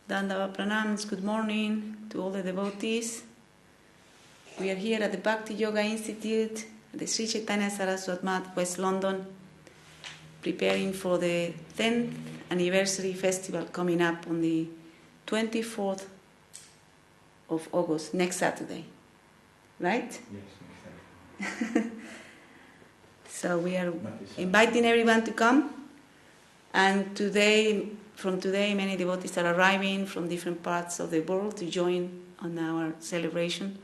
Dandava Pranams, good morning to all the devotees. We are here at the Bhakti Yoga Institute at the Sri Caitanya-caritāmṛta Math, West London, preparing for the 10th anniversary festival coming up on the 24th of August, next Saturday. Right? Yes, next Saturday. So we are inviting everyone to come, and from today, many devotees are arriving from different parts of the world to join on our celebration.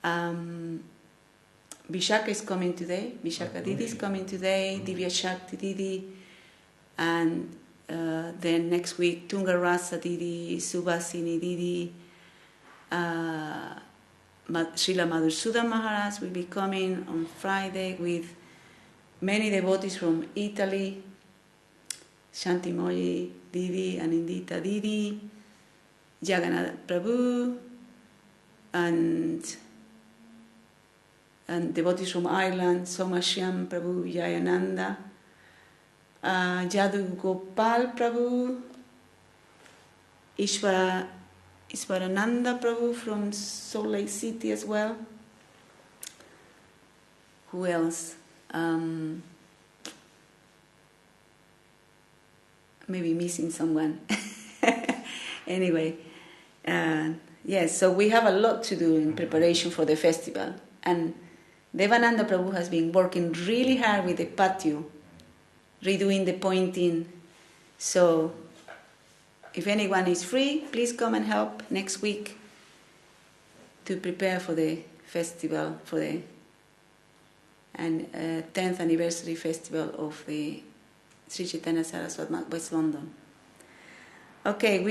Vishaka is coming today, Vishaka Didi is coming today, Divya Shakti Didi, and then next week, Tunga Rasa Didi, Subhasini Didi, Srila Madhusudan Maharaj will be coming on Friday with many devotees from Italy, Shantimoyi Didi, Anindita Didi, Jagannath Prabhu, and devotees from Ireland, Somashyam Prabhu, Jayananda, Jadu Gopal Prabhu, Ishwarananda Prabhu from Salt Lake City as well. Who else? Maybe missing someone. Anyway, yes, so we have a lot to do in preparation for the festival. And Devananda Prabhu has been working really hard with the patio, redoing the pointing. So if anyone is free, please come and help next week to prepare for the festival, for the 10th anniversary festival of the Sri Caitanya-caritāmṛta, West London. Okay,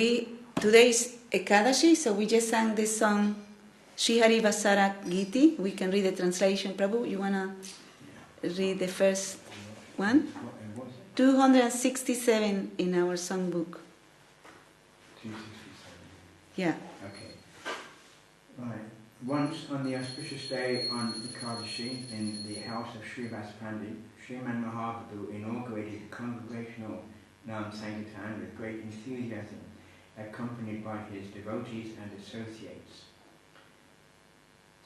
today is Ekadashi, so we just sang this song, Śrīdhar Vasara Giti. We can read the translation. Prabhu, you want to read the first one? 267 in our songbook. 267. Yeah. Okay. Right. Once on the auspicious day on Ekadashi in the house of Srivas Pandit, Sriman Mahaprabhu inaugurated congregational Nam Sankirtan with great enthusiasm, accompanied by his devotees and associates.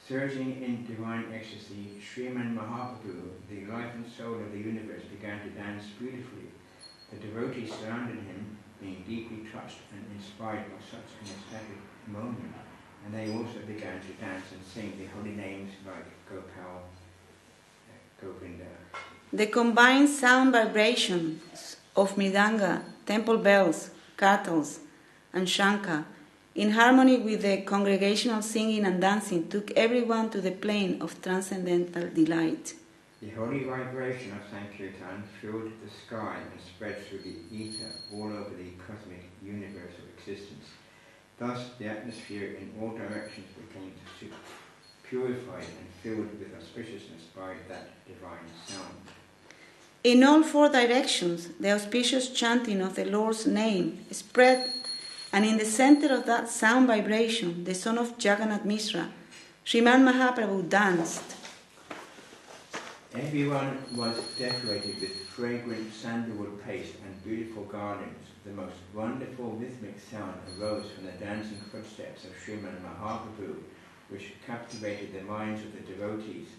Surging in divine ecstasy, Sriman Mahaprabhu, the life and soul of the universe, began to dance beautifully. The devotees surrounded him, being deeply touched and inspired by such an ecstatic moment, and they also began to dance and sing the holy names like Gopal, Govinda. The combined sound vibrations of Mridanga, temple bells, kartals, and shankha, in harmony with the congregational singing and dancing, took everyone to the plane of transcendental delight. The holy vibration of Sankirtan filled the sky and spread through the ether all over the cosmic universe of existence. Thus, the atmosphere in all directions became purified and filled with auspiciousness by that divine sound. In all four directions, the auspicious chanting of the Lord's name spread, and in the center of that sound vibration, the son of Jagannath Mishra, Sriman Mahaprabhu, danced. Everyone was decorated with fragrant sandalwood paste and beautiful garlands. The most wonderful rhythmic sound arose from the dancing footsteps of Sriman Mahaprabhu, which captivated the minds of the devotees.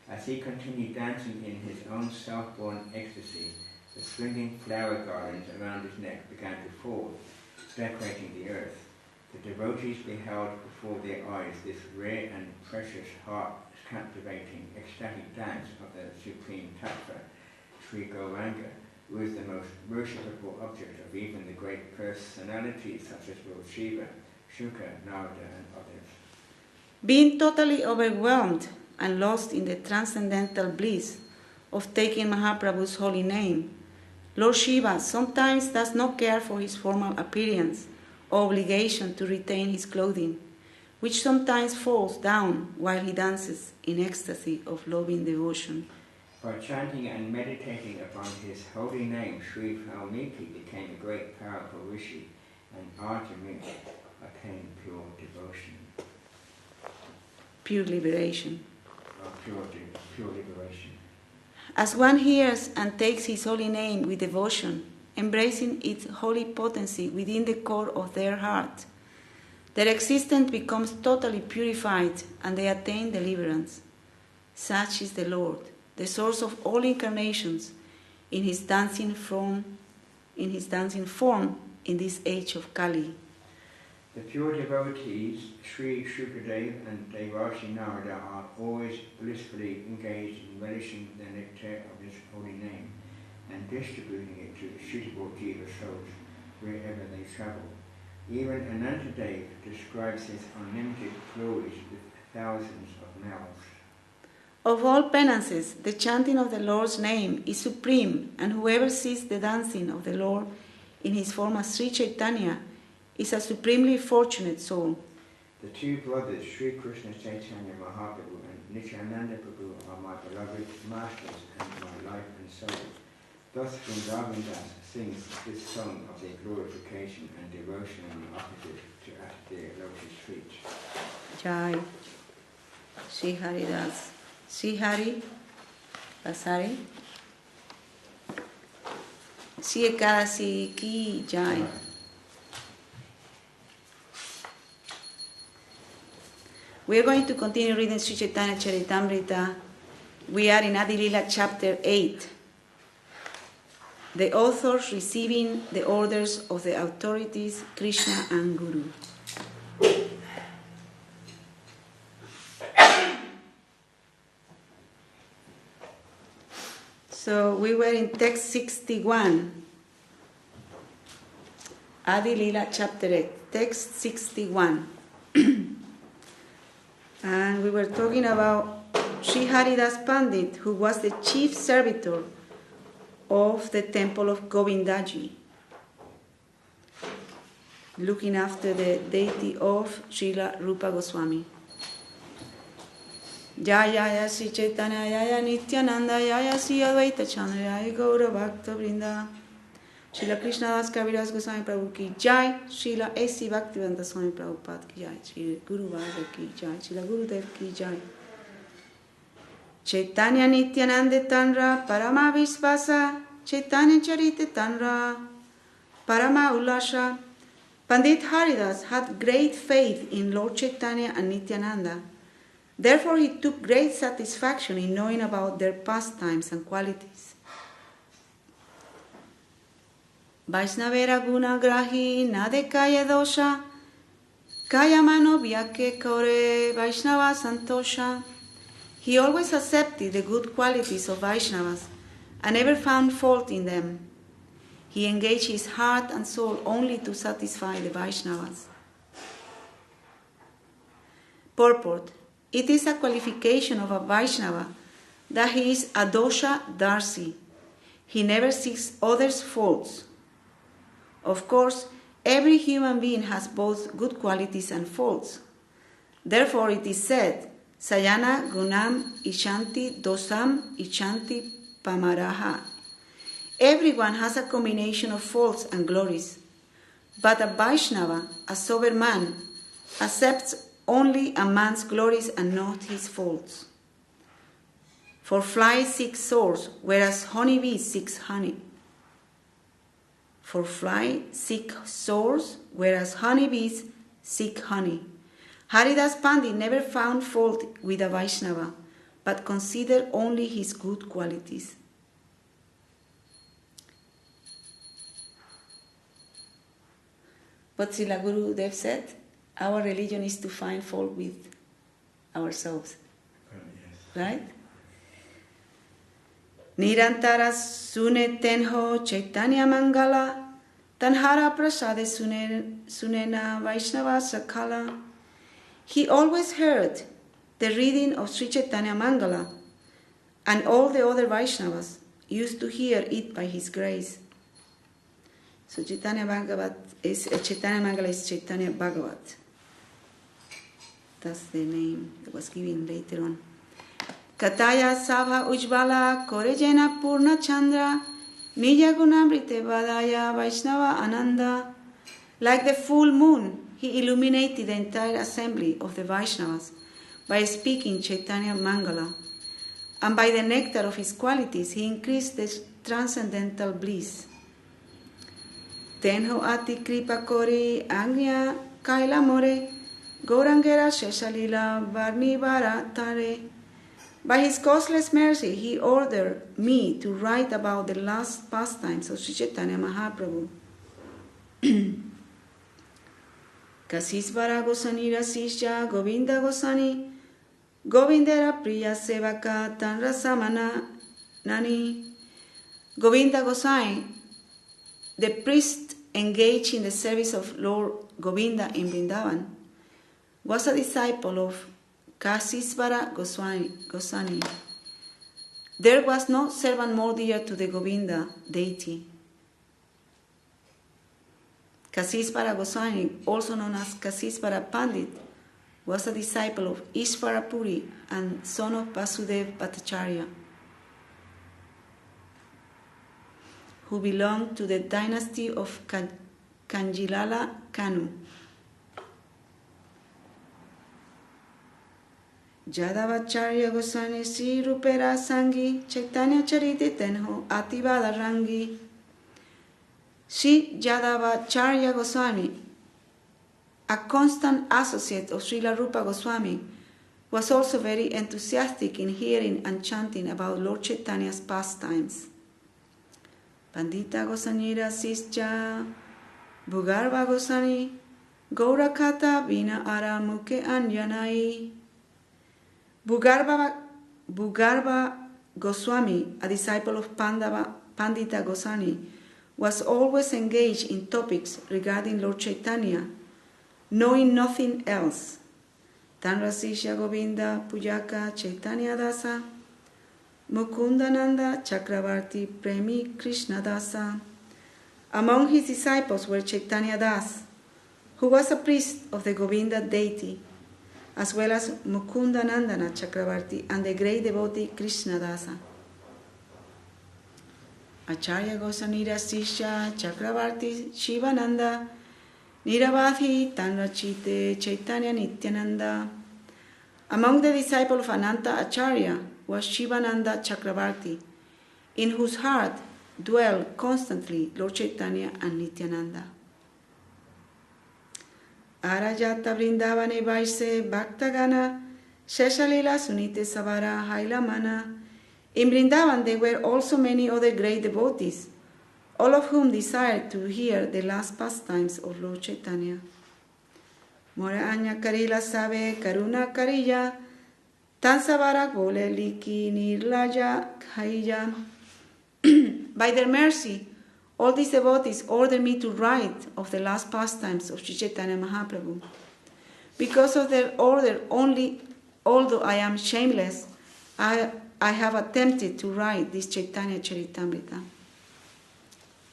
As he continued dancing in his own self-born ecstasy, the swinging flower garlands around his neck began to fall, decorating the earth. The devotees beheld before their eyes this rare and precious, heart-captivating, ecstatic dance of the Supreme Tattva, Sri Gauranga, who is the most worshipable object of even the great personalities such as Lord Shiva, Shuka, Narada, and others. Being totally overwhelmed and lost in the transcendental bliss of taking Mahaprabhu's holy name, Lord Shiva sometimes does not care for his formal appearance or obligation to retain his clothing, which sometimes falls down while he dances in ecstasy of loving devotion. By chanting and meditating upon his holy name, Sri Valmiki became a great powerful rishi, and Arjuna attained pure devotion. Pure liberation. Pure liberation. As one hears and takes his holy name with devotion, embracing its holy potency within the core of their heart. Their existence becomes totally purified and they attain deliverance. Such is the Lord, the source of all incarnations, in his dancing form in this age of Kali. The pure devotees, Śrīdhar and Devī-Dāsī are always blissfully engaged in relishing the nectar of this holy name and distributing it to the suitable jiva souls wherever they travel. Even Anantadev describes his unlimited glories with thousands of mouths. Of all penances, the chanting of the Lord's name is supreme, and whoever sees the dancing of the Lord in his form as Sri Chaitanya is a supremely fortunate soul. The two brothers, Sri Krishna Chaitanya Mahaprabhu and Nityananda Prabhu, are my beloved masters and my life and soul. Thus Vrindavan Das sings this song of their glorification and devotion in the opposite to at their lotus feet. Jai Shri Haridas Shri Hari Basari Shri Ekadasi Ki Jai. We are going to continue reading Sri Caitanya-caritāmṛta. We are in Ādi-līlā chapter 8. The authors receiving the orders of the authorities, Krishna and Guru. So we were in text 61. Ādi-līlā chapter 8, text 61. And we were talking about Sri Haridas Pandit, who was the chief servitor of the temple of Govindaji, looking after the deity of Srila Rupa Goswami. Jaya Jaya Sri Chaitanya Jaya Nityananda Jaya Sri Advaita Chandra Jaya Gaura Bhakta Vrinda Srila Krishna Das Kaviraj Goswami Prabhu ki Jai, Srila A.C. Bhaktivedanta Swami Prabhupada ki Jai, Sri Guru Varga ki Jai, Srila Gurudev ki Jai. Chaitanya Nityananda Tanra Parama Visvasa Caitanya-caritāmṛta Parama Ulasha. Pandit Haridas had great faith in Lord Chaitanya and Nityananda. Therefore he took great satisfaction in knowing about their pastimes and qualities. Vaishnavera guna grahi nade kaya dosha kaya mano vyake kore Vaishnava santosha. He always accepted the good qualities of Vaishnavas and never found fault in them. He engaged his heart and soul only to satisfy the Vaishnavas. Purport. It is a qualification of a Vaishnava that he is a dosha darsi. He never seeks others' faults. Of course, every human being has both good qualities and faults. Therefore it is said, Sayana gunam ishanti dosam ishanti pamaraha. Everyone has a combination of faults and glories. But a Vaishnava, a sober man, accepts only a man's glories and not his faults. For flies seek soars, whereas honeybees seek honey. For flies seek soars, whereas honeybees seek honey. Haridas Pandit never found fault with a Vaishnava, but considered only his good qualities. But Srila Gurudev said, our religion is to find fault with ourselves. Yes. Right? Nirantara sune tenho Chaitanya Mangala Tanhara prasade sunena Vaishnava sakala. He always heard the reading of Sri Chaitanya Mangala, and all the other Vaishnavas used to hear it by his grace. So Chaitanya Mangala is Chaitanya Bhagavat. That's the name that was given later on. Kataya Sabha Ujvala Korejena Purna Chandra Nija Gunamrite Vadaya Vaishnava Ananda. Like the full moon, he illuminated the entire assembly of the Vaishnavas by speaking Chaitanya Mangala, and by the nectar of his qualities he increased the transcendental bliss. Tenho ati kripa kori agnya kaila more Gaurangera Ādi-līlā varnivara tare. By his causeless mercy, he ordered me to write about the last pastimes of Sri Chaitanya Mahaprabhu. Kasisvara Gosani Rasisya Govinda Gosani Govindera Priya Sevaka Tanra Samana Nani. Govinda Gosai, the priest engaged in the service of Lord Govinda in Vrindavan, was a disciple of Kasisvara Goswami. There was no servant more dear to the Govinda deity. Kasisvara Goswami, also known as Kasisvara Pandit, was a disciple of Ishvara Puri and son of Vasudeva Bhattacharya, who belonged to the dynasty of Kanjilala Kanu. Yadavacharya Goswami Sri Rupera Sangi Caitanya-caritāmṛta Tenho Ativada Rangi. Sri Yadavacharya Goswami, a constant associate of Srila Rupa Goswami, was also very enthusiastic in hearing and chanting about Lord Chaitanya's pastimes. Pandita Gosanyira Sischa Bhugarva Gosani Gaurakata Vina Ara Mukhe Anjanai. Bhugarva Goswami, a disciple of Pandita Goswami, was always engaged in topics regarding Lord Chaitanya, knowing nothing else. Tanrasisha Govinda Pujaka Chaitanya Dasa Mukundananda Chakravarti Premi Krishna Dasa. Among his disciples were Chaitanya Das, who was a priest of the Govinda deity, as well as Mukundanandana Chakravarti and the great devotee Krishna Dasa. Acharya Gosanira Sisha Chakravarti Shivananda Niravadhi Tanrachite Chaitanya Nityananda. Among the disciples of Ananta Acharya was Shivananda Chakravarti, in whose heart dwelt constantly Lord Chaitanya and Nityananda. Arajata Vrindavane Vaise Bhaktagana Sheshalila Sunite Savara Hailamana. In Vrindavan there were also many other great devotees, all of whom desired to hear the last pastimes of Lord Chaitanya. Mora Anya Karila Sabe Karuna Karija Tan Savara Bole Liki Nirlaja Khaija. By their mercy, all these devotees ordered me to write of the last pastimes of Sri Chaitanya Mahaprabhu. Because of their order only, although I am shameless, I have attempted to write this Caitanya-caritāmṛta.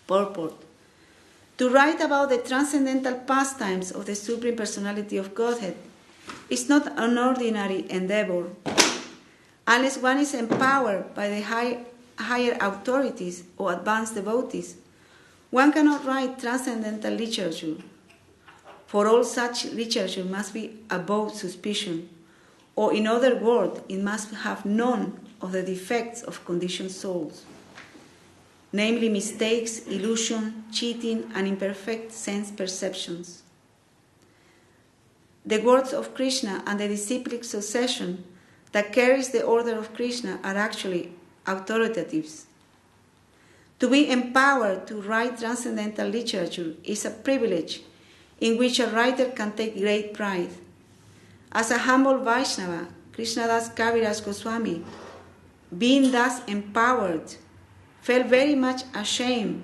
Purport: to write about the transcendental pastimes of the Supreme Personality of Godhead is not an ordinary endeavor. Unless one is empowered by the higher authorities or advanced devotees, one cannot write transcendental literature, for all such literature must be above suspicion, or in other words, it must have none of the defects of conditioned souls, namely mistakes, illusion, cheating, and imperfect sense perceptions. The words of Krishna and the disciplic succession that carries the order of Krishna are actually authoritatives. To be empowered to write transcendental literature is a privilege in which a writer can take great pride. As a humble Vaishnava, Krishnadas Kaviraj Goswami, being thus empowered, felt very much ashamed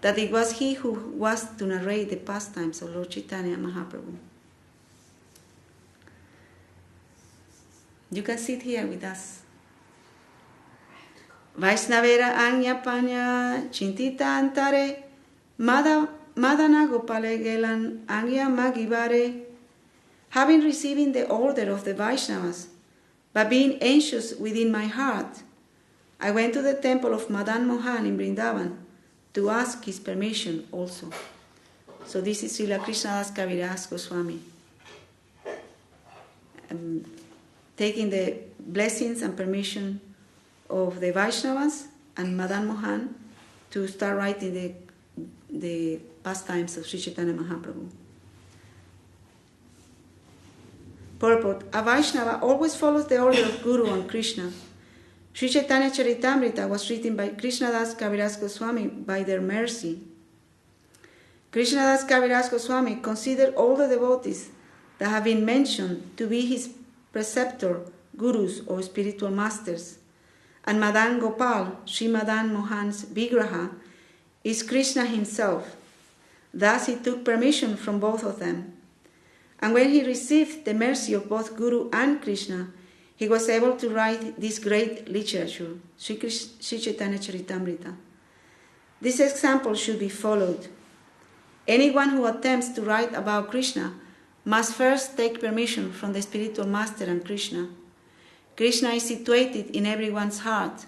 that it was he who was to narrate the pastimes of Lord Chaitanya Mahaprabhu. You can sit here with us. Vaishnavera Anya Panya Chintita Antare Madana Gopale Gelan Anya Magivare. Having received the order of the Vaishnavas, but being anxious within my heart, I went to the temple of Madan Mohan in Vrindavan to ask his permission also. So this is Srila Krishnadas Kaviraj Goswami, taking the blessings and permission of the Vaishnavas and Madan Mohan to start writing the pastimes of Sri Chaitanya Mahaprabhu. Purport. A Vaishnava always follows the order of Guru and Krishna. Sri Caitanya-caritāmṛta was written by Krishnadas Kaviraj Goswami by their mercy. Krishnadas Kaviraj Goswami considered all the devotees that have been mentioned to be his preceptor, gurus or spiritual masters. And Madan Gopal, Sri Madan Mohan's Vigraha, is Krishna himself. Thus he took permission from both of them. And when he received the mercy of both Guru and Krishna, he was able to write this great literature, Sri Caitanya-caritāmṛta. This example should be followed. Anyone who attempts to write about Krishna must first take permission from the spiritual master and Krishna. Krishna is situated in everyone's heart,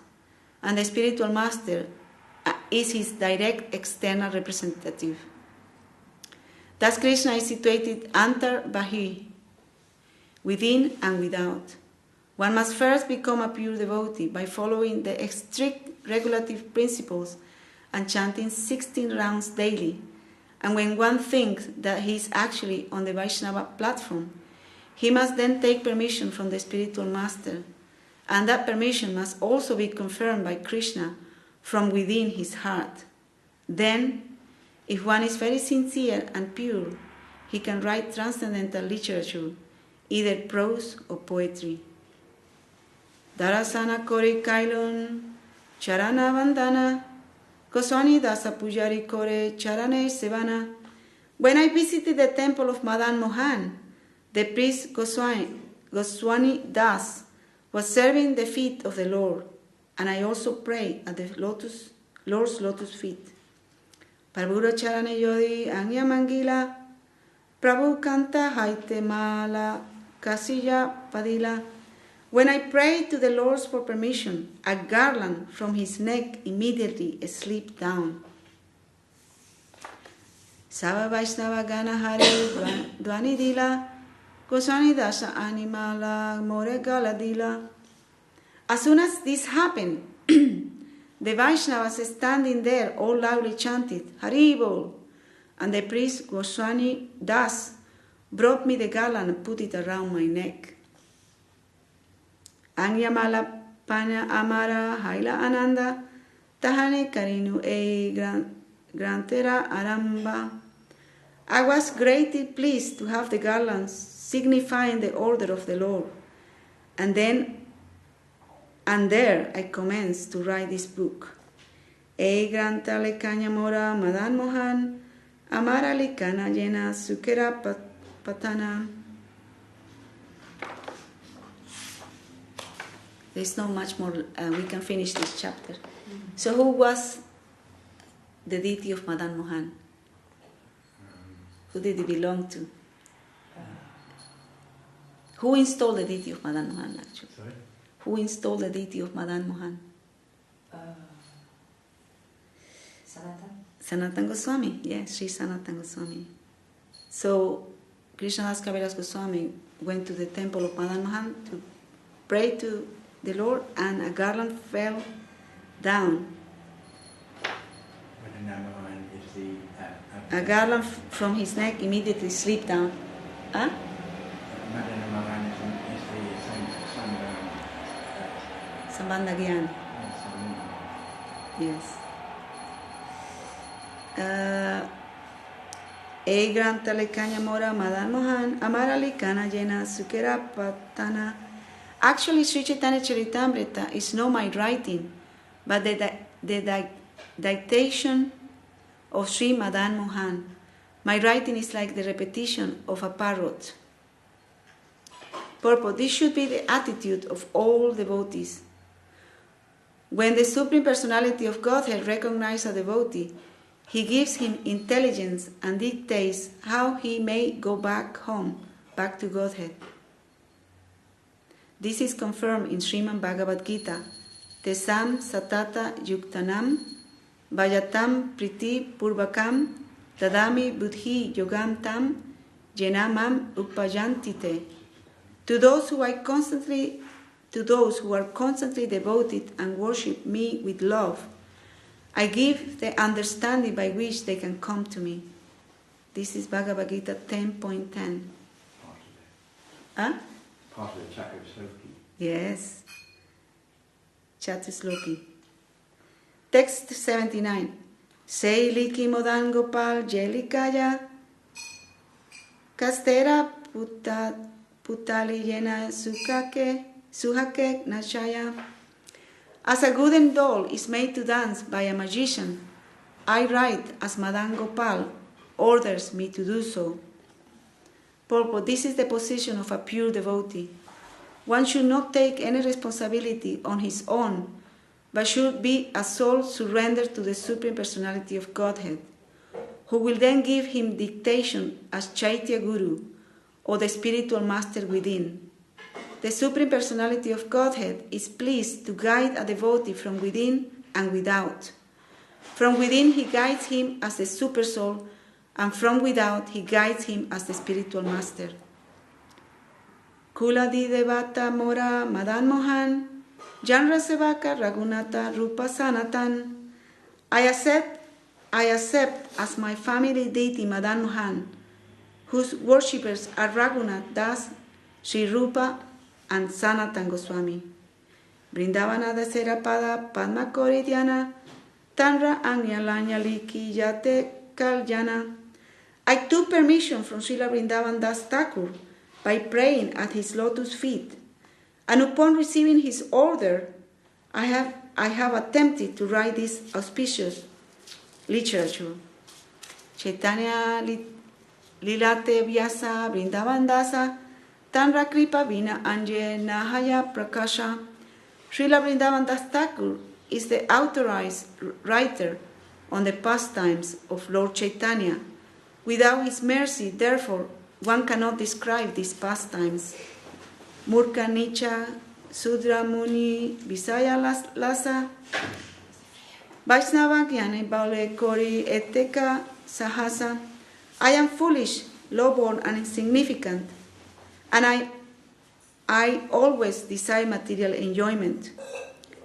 and the spiritual master is his direct external representative. Thus Krishna is situated antar bahi, within and without. One must first become a pure devotee by following the strict regulative principles and chanting 16 rounds daily. And when one thinks that he is actually on the Vaishnava platform, he must then take permission from the spiritual master. And that permission must also be confirmed by Krishna from within his heart. Then, if one is very sincere and pure, he can write transcendental literature, either prose or poetry. Darasana kore kailon, charana vandana, Goswami dasa pujari kore charane sevana. When I visited the temple of Madan Mohan, the priest Goswami Das was serving the feet of the Lord, and I also prayed at the Lord's lotus feet. Parvura charane yodi anya mangila, Prabhu kanta haite mala, kasilla padila. When I prayed to the Lord for permission, a garland from his neck immediately slipped down. Sava Vaishnava Gana Hari Dvani Dila, Goswami Dasa Animala More Galadila. As soon as this happened, the Vaishnavas standing there all loudly chanted, Haribol, and the priest Goswami Das brought me the garland and put it around my neck. Anyamala Pana Amara Haila Ananda Tahane Karinu E Grantera Aramba. I was greatly pleased to have the garlands signifying the order of the Lord. And there I commenced to write this book. E Grantale Kanyamora Madan Mohan Amara Likana Jena Sukera Patana. There's not much more, we can finish this chapter. So who was the deity of Madan Mohan? Who did he belong to? Who installed the deity of Madan Mohan, actually? Sorry? Who installed the deity of Madan Mohan? Sanatana Goswami, yes, Sri Sanatana Goswami. So Krishnadas Kaviraj Goswami went to the temple of Madan Mohan to pray to the Lord, and a garland fell down. A garland from his neck immediately slipped down. Huh? Sambandha Gyan. Yes. E Granta Lekanya Mora Madan Mohan Amara Likana Jena Sukera Patana. Actually, Sri Caitanya-caritāmṛta is not my writing, but the dictation of Sri Madan Mohan. My writing is like the repetition of a parrot. Purport. This should be the attitude of all devotees. When the Supreme Personality of Godhead recognizes a devotee, he gives him intelligence and dictates how he may go back home, back to Godhead. This is confirmed in Srimad Bhagavad Gita. Tesam satata yuktanam vayatam priti purvakam tadami buddhi yogam tam jenamam upajantite. To those who are constantly devoted and worship me with love, I give the understanding by which they can come to me. This is Bhagavad Gita 10.10. Huh? Part of the Caitanya-caritāmṛta. Yes. Chatusloki. Text 79. Seiliki modan gopal jelikaya kastera putali yena suhake nashaya. As a wooden doll is made to dance by a magician, I write as Madan Gopal orders me to do so. Purport: this is the position of a pure devotee. One should not take any responsibility on his own, but should be a soul surrendered to the Supreme Personality of Godhead, who will then give him dictation as Chaitya Guru, or the spiritual master within. The Supreme Personality of Godhead is pleased to guide a devotee from within and without. From within he guides him as the Super Soul, and from without he guides him as the spiritual master. Kula di devata mora madan mohan, janra sevaka ragunata rupa sanatan. I accept as my family deity Madan Mohan, whose worshippers are Raghunath Das, Sri Rupa, and Sanatan Goswami. Vrindavana Dasera Pada Padma Koridiana, Tanra Anyalanya Liki Yate Kaljana. I took permission from Srila Vrindavan Das Thakur by praying at his lotus feet, and upon receiving his order, I have attempted to write this auspicious literature. Caitanya-caritāmṛta Vyasa Vrindavan Dasa Tanra Kripa Vina Anje Nahaya Prakasha. Srila Vrindavan Das Thakur is the authorized writer on the pastimes of Lord Chaitanya. Without his mercy, therefore, one cannot describe these pastimes. Murka Nicha Sudra Muni Visaya Lasa Vaishnava Gyane Baule Kori Eteka Sahasa. I am foolish, lowborn, and insignificant, and I always desire material enjoyment.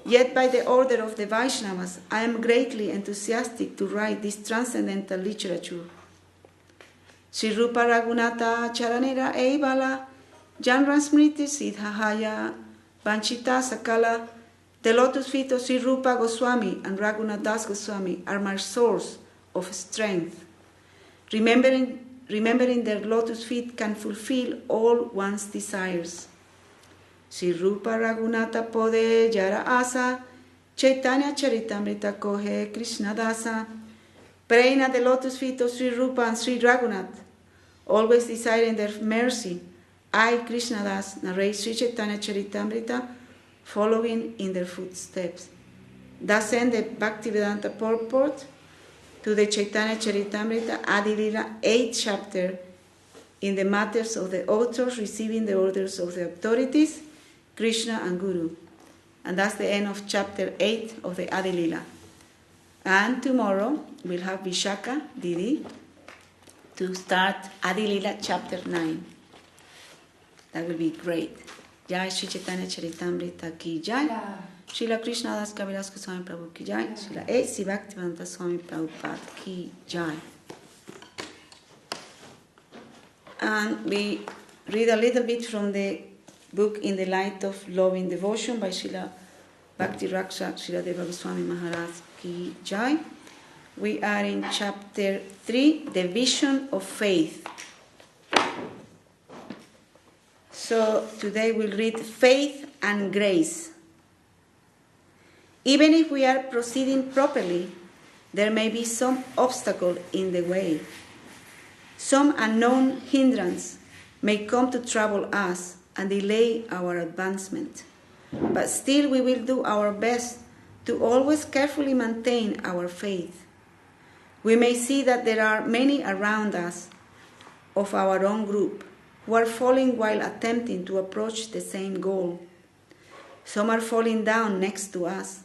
Yet by the order of the Vaishnavas, I am greatly enthusiastic to write this transcendental literature. Sri Rupa Raghunatha Charanera Eivala Janran Smriti Siddhahaya Vanchita Sakala. The lotus feet of Sri Rupa Goswami and Raghunath Das Goswami are my source of strength. Remembering their lotus feet can fulfill all one's desires. Sri Rupa Raghunatha Pode Jara Asa Caitanya-caritāmṛta Kohe Krishna Dasa. Praying at the lotus feet of Sri Rupa and Sri Raghunath, always desiring their mercy, I, Krishna Das, narrate Sri Caitanya-caritāmṛta, following in their footsteps. Thus ends the Bhaktivedanta purport to the Caitanya-caritāmṛta Ādi-līlā 8th chapter in the matters of the authors receiving the orders of the authorities, Krishna and Guru. And that's the end of chapter 8 of the Ādi-līlā. And tomorrow we'll have Vishaka Didi to start Ādi-līlā chapter 9. That will be great. Jai Sri Caitanya-caritāmṛta ki jai. Srila Krishna Das Kaviraj Goswami Prabhu ki jai. Srila A.C. Bhaktivedanta Swami Prabhupada ki jai. And we read a little bit from the book In the Light of Loving Devotion by Srila Bhakti Raksha Srila Deva Goswami Maharaj ki jai. We are in chapter 3, the vision of faith. So today we'll read faith and grace. Even if we are proceeding properly, there may be some obstacle in the way. Some unknown hindrance may come to trouble us and delay our advancement. But still we will do our best to always carefully maintain our faith. We may see that there are many around us of our own group who are falling while attempting to approach the same goal. Some are falling down next to us,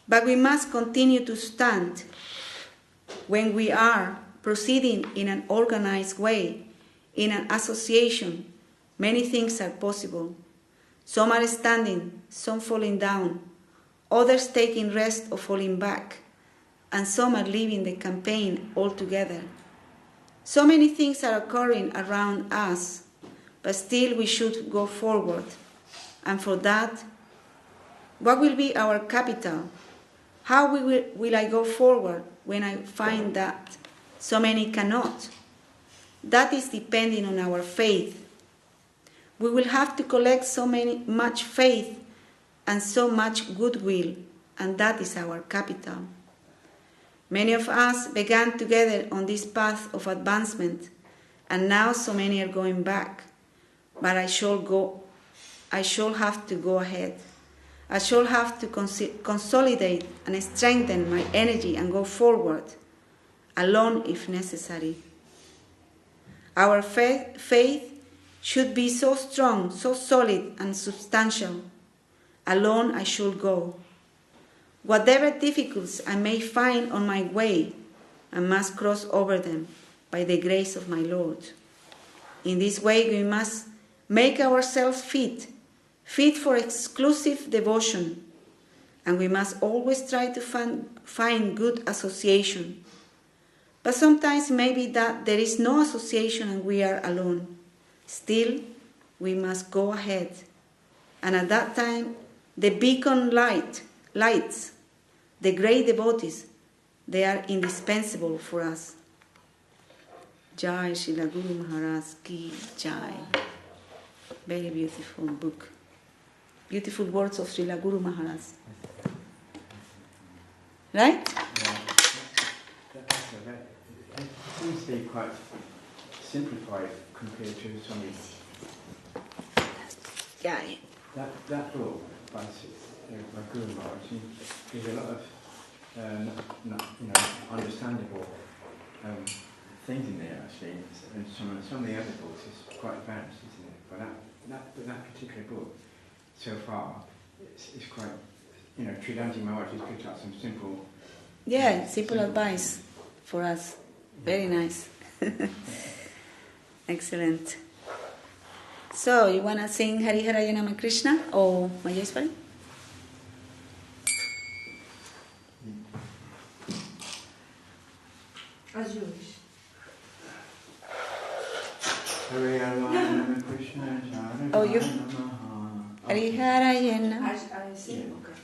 but we must continue to stand. When we are proceeding in an organized way, in an association, many things are possible. Some are standing, some falling down, others taking rest or falling back, and some are leaving the campaign altogether. So many things are occurring around us, but still we should go forward. And for that, what will be our capital? How will I go forward when I find that so many cannot? That is depending on our faith. We will have to collect much faith and so much goodwill, and that is our capital. Many of us began together on this path of advancement, and now so many are going back. But I shall have to go ahead. I shall have to consolidate and strengthen my energy and go forward, alone if necessary. Our faith should be so strong, so solid and substantial. Alone I shall go. Whatever difficulties I may find on my way, I must cross over them by the grace of my Lord. In this way we must make ourselves fit for exclusive devotion, and we must always try to find good association. But sometimes maybe that there is no association and we are alone. Still, we must go ahead. And at that time, the beacon lights, the great devotees, they are indispensable for us. Jai Srila Guru Maharaj Ki Jai. Very beautiful book. Beautiful words of Srila Guru Maharaj. Right? It seems to be quite simplified compared to Swāmī. Yeah. That book by Guru Maharaj gives a lot of understandable things in there actually, and some of the other books is quite advanced, isn't it? But that particular book so far is quite, Sridharji Maharaj has picked up some simple advice for us. Very nice. Excellent. So, you want to sing Hari Haraya Nama Krishna or Majeswari? As you wish. Hari Haraya Nama Krishna. Oh, you? Hari Haraya Nama. I see. Okay.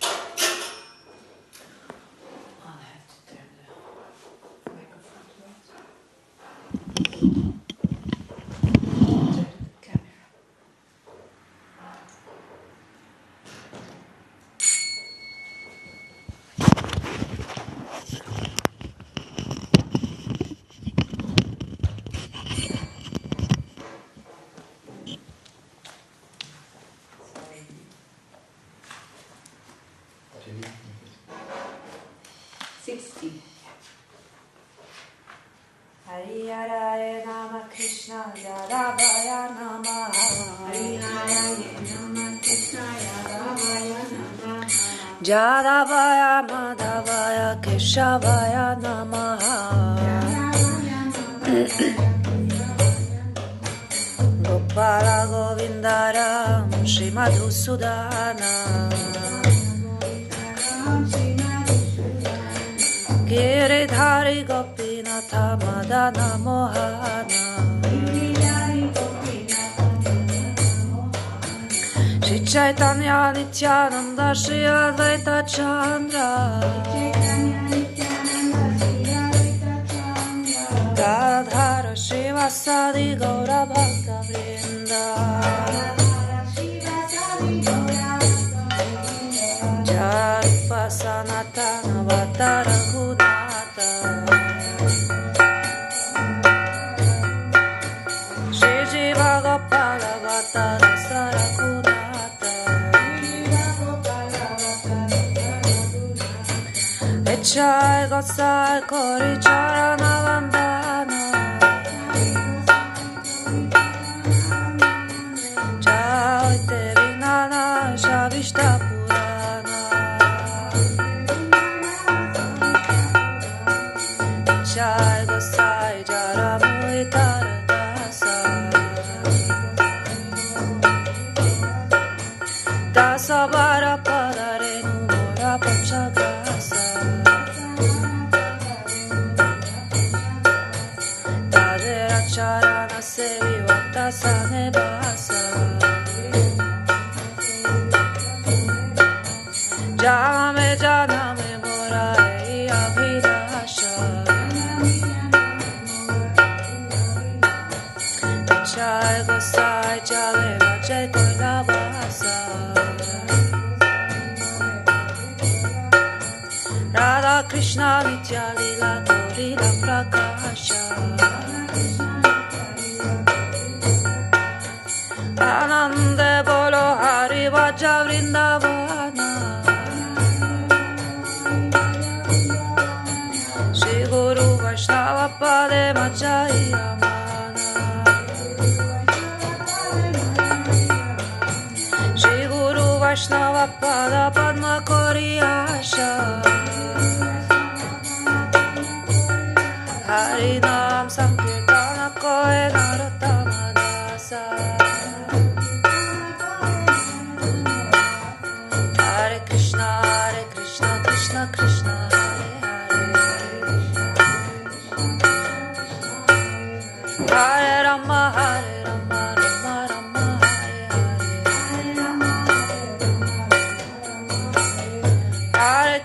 Hari Haraya Nama Krishna Yadavaya Nama. Hari Haraya Nama Krishna Yadavaya Nama. Jadavaya Madhavaya Keshavaya Nama. Gopala Govindaram Shri Madhusudana. Giridhari Gopinatha Madana Mohana. Shri Caitanya Nityananda Shri Advaita Chandra. Gadhara Shivasadi Gaura Bhakta Vrinda. Jarupa Sanatana Vatara Hudata. Shri Jiva Gopala Vatara Sarakudata. Echai Gosai Kori Charana Vandana. Jai Devinana Shavishta Purana. Jai Gosai Jaramu Itaradasa. Dasa Vara Padarenu Mora Panchagasa. Tade Dasane Basa Jame Janame Morai Abhidasha Chai Gosai Jale Vajay Koila Basa Radha Krishna Nitya Lila Gorila Prakasha Anande Bolo Hari Vaja Vrindavana Shri Guru Vaishnava Pade Machayamana Shri Guru Vaishnava Pada Padma Koriyasha Harinam Sankirtana Koe Narottama Dasa Hare Krishna Krishna Krishna Hare Hare Hare Rama Rama Rama Hare Hare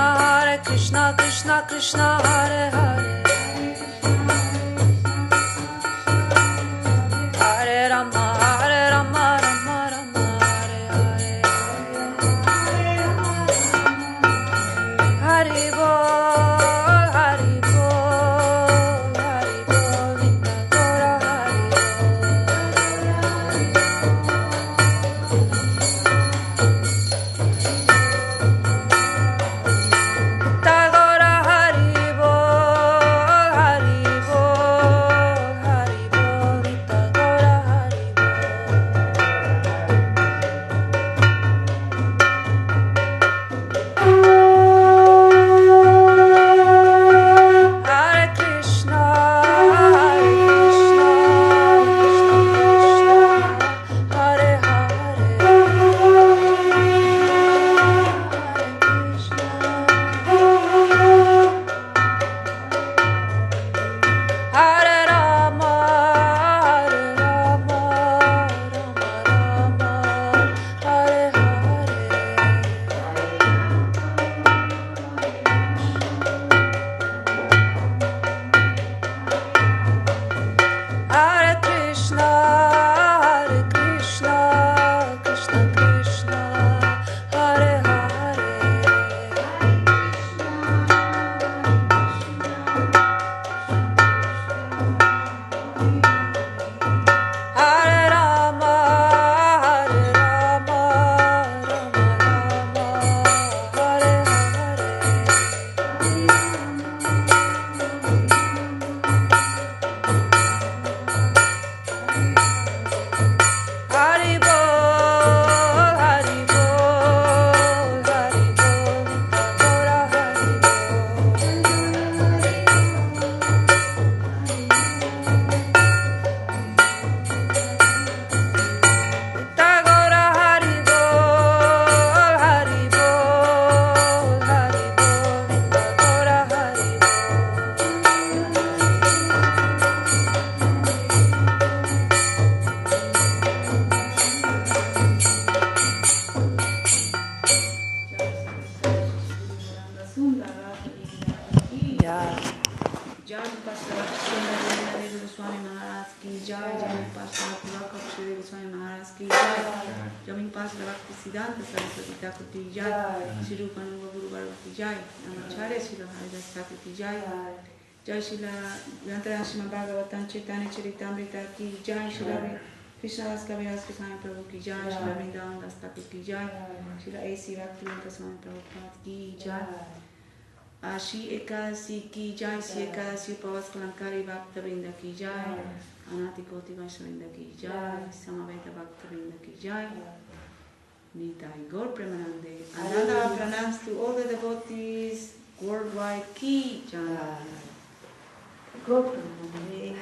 Hare Krishna Krishna Krishna Hare Hare Hare Rama Rama Rama Hare Hare Hari Bol Hari Bol Hari Bol Nitya Gora Hari Tagora Hari Bol Hari Bol Hari Bol Nitya Gora Hari Hare Krishna Krishna Krishna Hare Hare Hare Rama Rama Rama Hare Hare Hare Krishna Krishna Krishna Hare Hare Hare Rama Rama Rama Hare Hare Hari Bol Hari Bol Hari Bol Nitya Gora Hari Nitya Gora Hari Bol Hari Bol Hari Bol Nitya Gora Hari Jai Saraswatī Swāmī Maharaj ki jai, Jai Saraswatī Devī Swāmī Maharaj ki jai, Jai Bhakti Siddhanta Saraswati Thakur ki jai, Shri Rupananda Guru Varga ki jai, Namacharya Śrīdhar Haridas Thakur ki jai, Jai Śrīla Vyantaraśma Bhagavatam Caitanya-caritāmṛta ki jai, Śrīla Krishna Das Kaviraj Swāmī Prabhu ki jai, Śrīla Vrindavan Das Thakur ki jai, Śrīla A.C. Bhakti Swāmī Prabhupada ki jai. Ashi Ekadasi ki jai, Si Ekadasi Upavas Kalankari Bhakta Vrinda ki jai, Anati Koti Vaishnavinda ki jai, Samaveta Bhakta Vrinda ki jai, Nitai Gaur Premanande. Another pranams to all the devotees worldwide ki jai. Gaur Premanande.